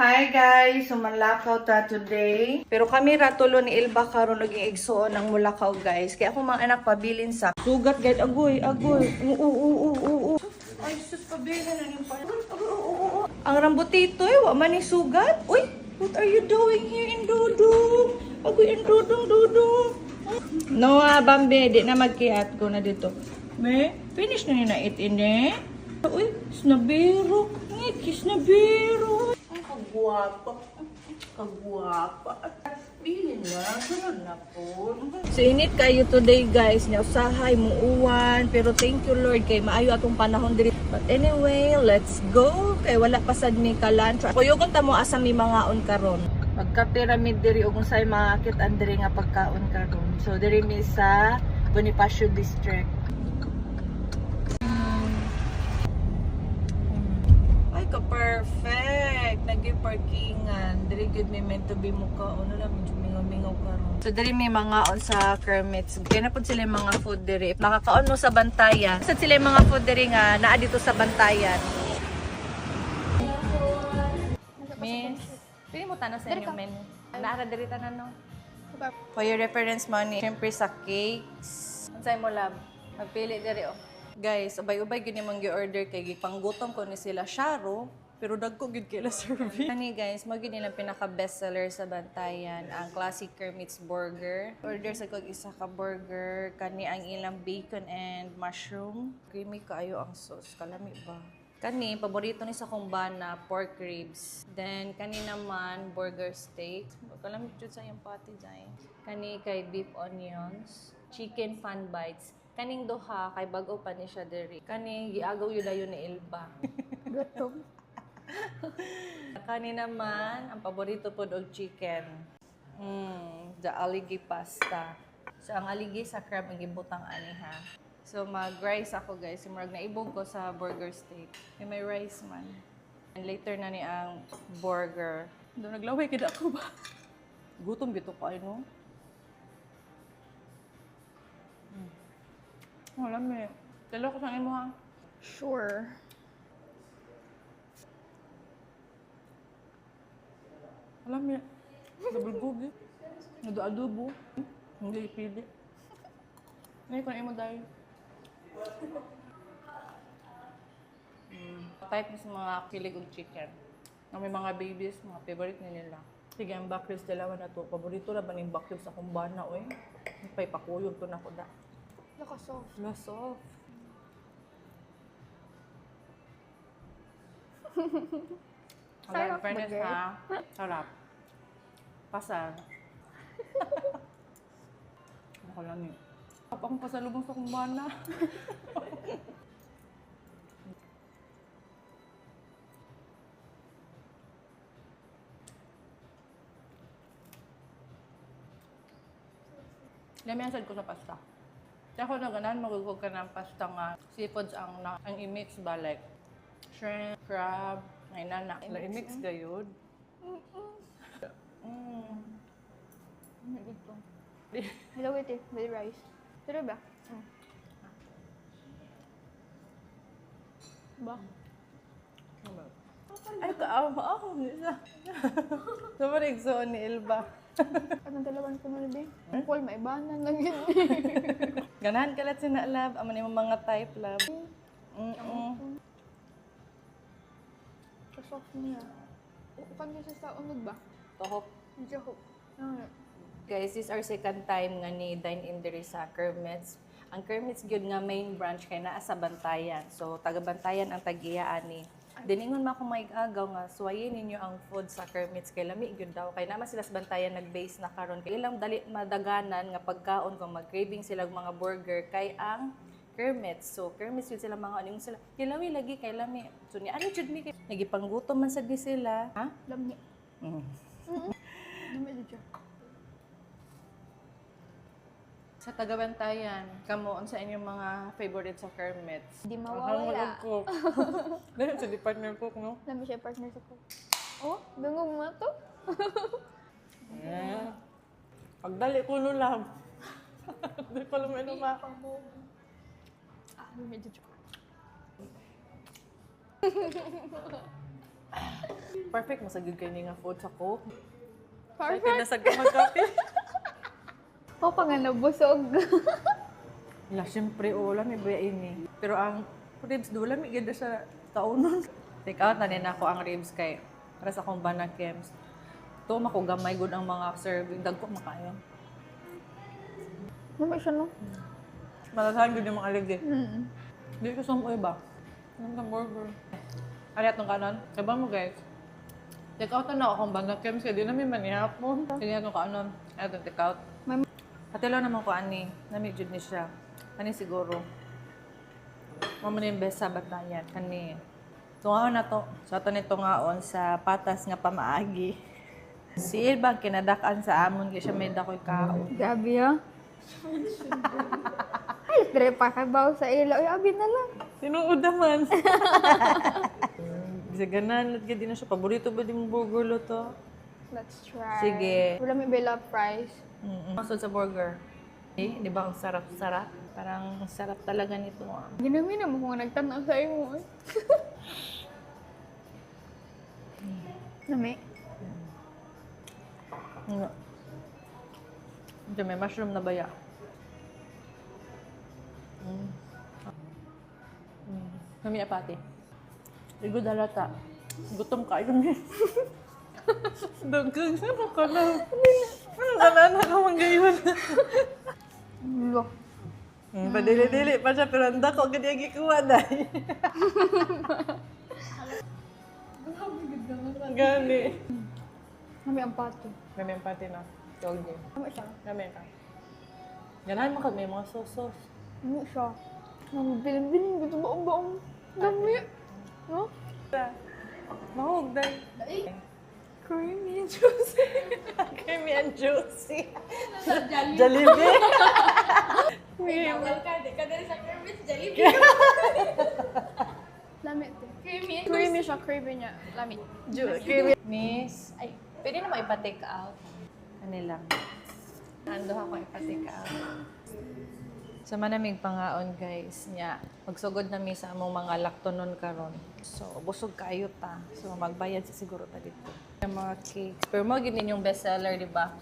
Hi guys! Sumalakaw ta today. Pero kami ratulo ni Ilba karon naging igsuon ng mulakaw guys. Kaya ako mga anak pabilin sa sugat guys. Agoy. Ay sus pabilin na yung ang rambutito wa man ni sugat. Uy! What are you doing here in Dudong? Agoy in Dudong. No Bambi. Di na magkiat ko na dito. Me? Finish na niya na itin eh. Uy! Snabiro. Kiss na biro. Kagwapa. Bilin na, sunod na po. So init kayo today guys, usahay mo uwan, pero thank you Lord kay maayo atong panahon diri. But anyway, let's go. Kay wala pa sad mi kalan. Kuyogon ta mo asa mi mangaon karon. Magka-pyramid diri ug unsay makakit andiri nga pagkaon karon. So diri mi sa Bonifacio District. Perfect. Nag-parkingan. Diri good may meant to be muka. Ano lang, medyo mingaw-mingaw karon. So diri may mga on sa Kermits. Kaya na po sila yung mga food diri. Makakaon mo sa Bantayan. Sa sila yung mga food diri nga naa dito sa Bantayan. Miss, pili mo tanas sa inyong menu. Naara diri tanan no? For your reference money, syempre sa cakes. Unsay mo lab? Magpili diri oh. Guys, ubay-ubay gini mang gi-order kay gipanggutom ko ni sila Sharo, pero dagko gid kila service. Kani guys, mo gid nilang pinaka bestseller sa Bantayan, ang classic Kermit's burger. Order sa kog isa ka burger, kani ang ilang bacon and mushroom. Creamy kaayo ang sauce, kalami ba? Kani paborito ni sa kumbana, pork ribs. Then kani naman burger steak. Kalami jud sa iyang patty dai. Kani kay beef onions, chicken fan bites. Kaning duha kay bag-o pa ni siya diri. Kani giagaw yun dayon ni Ilba. Gutom. Kani naman ang paborito pod og chicken. The aligi pasta. So ang aligi sa crab ang gibutang ani ha. So mag-rice ako guys. Murag naibog ko sa burger steak. May rice man. And later na ni ang burger. Do naglaway kid ako ba? Gutom bito ko ay no. Wala me. Talo ko sa imo ha. Sure. Wala me. Double gogi. Nado-adobo. Hindi pili. Ngayon ko na imo dahil. Type ni sa mga kilig og chicken. May mga babies, mga favorite nila. Sige, ang bakrils dalawa na to. Paborito na ba ng bakrils sa kumbana, oy? Pay pakuyog to na ko da. Naka-soft. Soft. Sarap fairness burger. ha. Sarap. Pasar. Ako lang yun. Papa akong pasalubong sa kumbana. Lamiansad ko sa pasta. Kaya ako na ganan, magugog ka ng pasta nga. Seafoods ang i-mix ba? Like shrimp, crab, may nanak. I-mix gayod. Dito. Hello, wait eh. With rice. Pero ba? Ba? Ay, kaawa ako. Sobrang igsoon ni Ilba. Anong dalawan ko na din? Paul, maibanan lang yun. Ganahan ka lang sinalab. Aman yung mga type lab. Kasoft niya. Ukan niya sa unod ba? Tohok. Medyo hook. Guys, this is our second time nga ni dine in diri sa Kermits. Ang Kermits gyud nga main branch kay naa sa Bantayan. So taga Bantayan ang tag-iyaan ni. Diningon ma ko maig-agaw nga suwayin ninyo ang food sa Kermits kay lami gyud daw kay naman sila sa Bantayan nag-base na karon kay ilang dali madaganan nga pagkaon kung mag-craving sila og mga burger kay ang Kermits. So Kermits yun sila mga aning sila. Kay lami lagi kay lami. So ni ano jud mi kay nagipanggutom man sad ni sila. Ha? Alam niya. Dumi dito. Sa Tagabantayan, kamo unsa inyong mga favorite sa Kermits? Di mawawala. Ko. Dahil sa di partner ko, no? Alam mo siya partner sa ko. Oh, dungog mo to? Yeah. Pagdali ko no lang. Di pa lumay luma. Medyo Perfect masagid kay ni nga food sa Coke. Perfect. Perfect. Nasag ka mag-coffee. O pa nga nabusog. La, syempre, wala may baya ini. Pero ang ribs, wala may ganda sa kaunon. Take out na din ako ang ribs kay para sa akong banakems. Ito, makugamay good ang mga serving. Dagko makayo. Ano siya, no? Malasahan good yung mga ligi. Mm. Hindi ko sumuoy ba? Anong ka burger? Ano itong kanon? Kaya mo guys? Take out na ako akong banakems kaya di na may manihapon. Sige itong kanon. Ano itong take out? Patilo naman ko ani. Namidjud ni siya. Kani siguro. Mama na yung best sa batayan. Kani. Tungaon na to. So ito ni tungaon sa patas nga pamaagi. Si Ilbang kinadakan sa amon kaya siya may dakoy kaon. Gabi, ha? Ay, dire pa kay baw sa ilaw. Ay, abi na lang. Tinuod naman. Bisa ganan. At din na siya. Paborito ba din mong burger lo to? Let's try. Sige. Wala may bella fries. Masod sa burger. Eh, di ba ang sarap-sarap? Parang sarap talaga nito. Ginamina mo kung nagtanaw sa imo. Eh. Nami. Ito, may mushroom na baya. Kami apati. Igod halata. Gutom ka. Kami. Dagang. Ano ka na? Ano ka na? Ano ka manggayon? Lo. Padili-dili pa siya. Pero ang dako. Gadi ang ikuha dahil. Gani. Nami ang pato. Kami ang pati na. Tawag niya. Nami siya. Kami ka. Ganahan mo ka. May mga sauce. Nami siya. Nami bilin-bilin. Gusto baong-baong. Nami. No? Mahog dahil. Creamy and juicy. Creamy and juicy. Jollibee. Lami ito. Creamy siya. Creamy niya. Lami. Creamy. Miss, ay, pwede na mo ipa-take out. Ano lang. Ando ako ipa-take out. Sa manamig pangaon guys, nya magsugod na mi sa among mga laktonon karon. So, busog kaayo ta. So, magbayad sa siguro ta dito. Yung mga cakes. Pero mo gid yung best seller, di ba?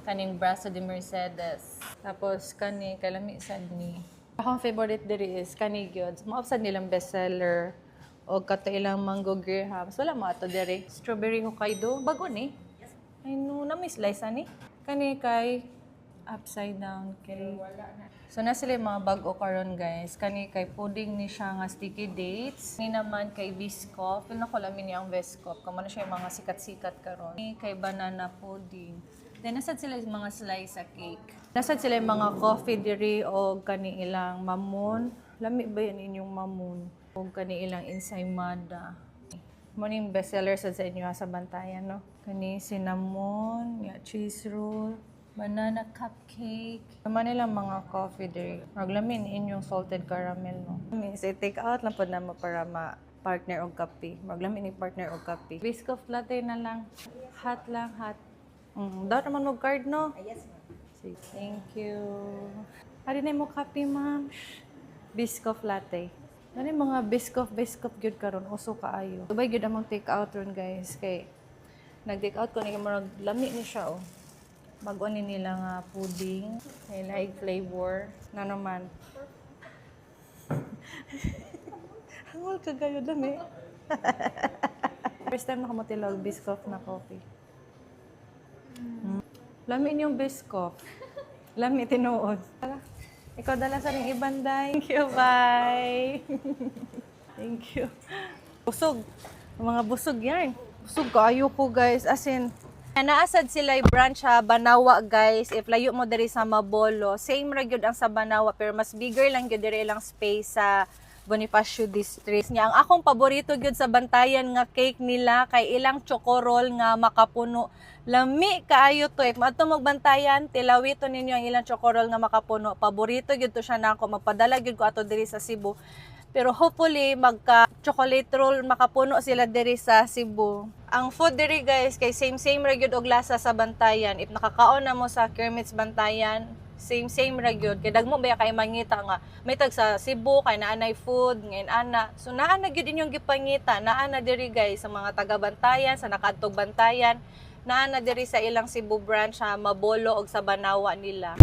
Kaning Brazo de Mercedes. Tapos kani kalami sad ni. Akong favorite diri is kani gyud. Maupsad nilang best seller o kato ilang mango grahams. Wala mo ato diri. Strawberry Hokkaido. Bago ni. Ay no, na may slice ani. Kani kay upside down cake. So na sila yung mga bago karon guys. Kani kay pudding ni siya nga sticky dates. Ni naman kay Biscoff. Yun ako lamin niya ang Biscoff. Kamo na siya yung mga sikat-sikat karon. Ni kay banana pudding. Then nasad sila yung mga slice sa cake. Nasad sila yung mga coffee diri o kani ilang mamon. Lami ba yan inyong mamon? O kani ilang ensaymada. Mo ning bestseller sa inyo sa bantayan, no? Kani cinnamon, cheese roll, banana cupcake. Naman nilang mga coffee diri. Maglamin inyong salted caramel, no? Say take out lang po na mo para ma-partner og kape. Maglamin ni partner og kape. Biscoff latte na lang. Hot lang, hot. Daw naman mo card, no? Yes, ma'am. Sige, thank you. Hari na mo kape, ma'am. Biscoff latte. Ano yung mga Biscoff gyud karon uso kaayo. Subay gyud among take out ron guys kay nag-take out ko ni mo lami ni siya oh. Bago ni nila nga pudding, may light flavor na naman. Hangol ka gayo dami. First time na kamotilog Biscoff na coffee. Lami niyong Biscoff. Lami tinuod. Ikaw dala sa ring ibanday. Thank you, bye. Thank you. Busog. Mga busog yan. Busog kaayo ko guys. As in, naasad sila yung branch sa Banawa guys. If layo mo diri sa Mabolo, same ra gyud ang sa Banawa pero mas bigger lang gyud diri lang space sa Bonifacio District. Nya ang akong paborito gyud sa bantayan nga cake nila kay ilang chocorol nga makapuno. Lami kaayo to. If maadto magbantayan, tilawito ninyo ang ilang chocorol nga makapuno. Paborito gyud to siya nako. Magpadala gyud ko ato diri sa Cebu. Pero hopefully magka chocolate roll makapuno sila diri sa Cebu. Ang food diri guys kay same ra gyud og lasa sa bantayan. If nakakaon na mo sa Kermit's Bantayan, same ra gyud kay dagmo ba kay mangita nga may tag sa Cebu kay naanay food ngayon ana so naa na gyud inyong gipangita naa na diri guys sa mga taga Bantayan sa nakadtog Bantayan naa na diri sa ilang Cebu branch sa Mabolo og sa Banawa nila.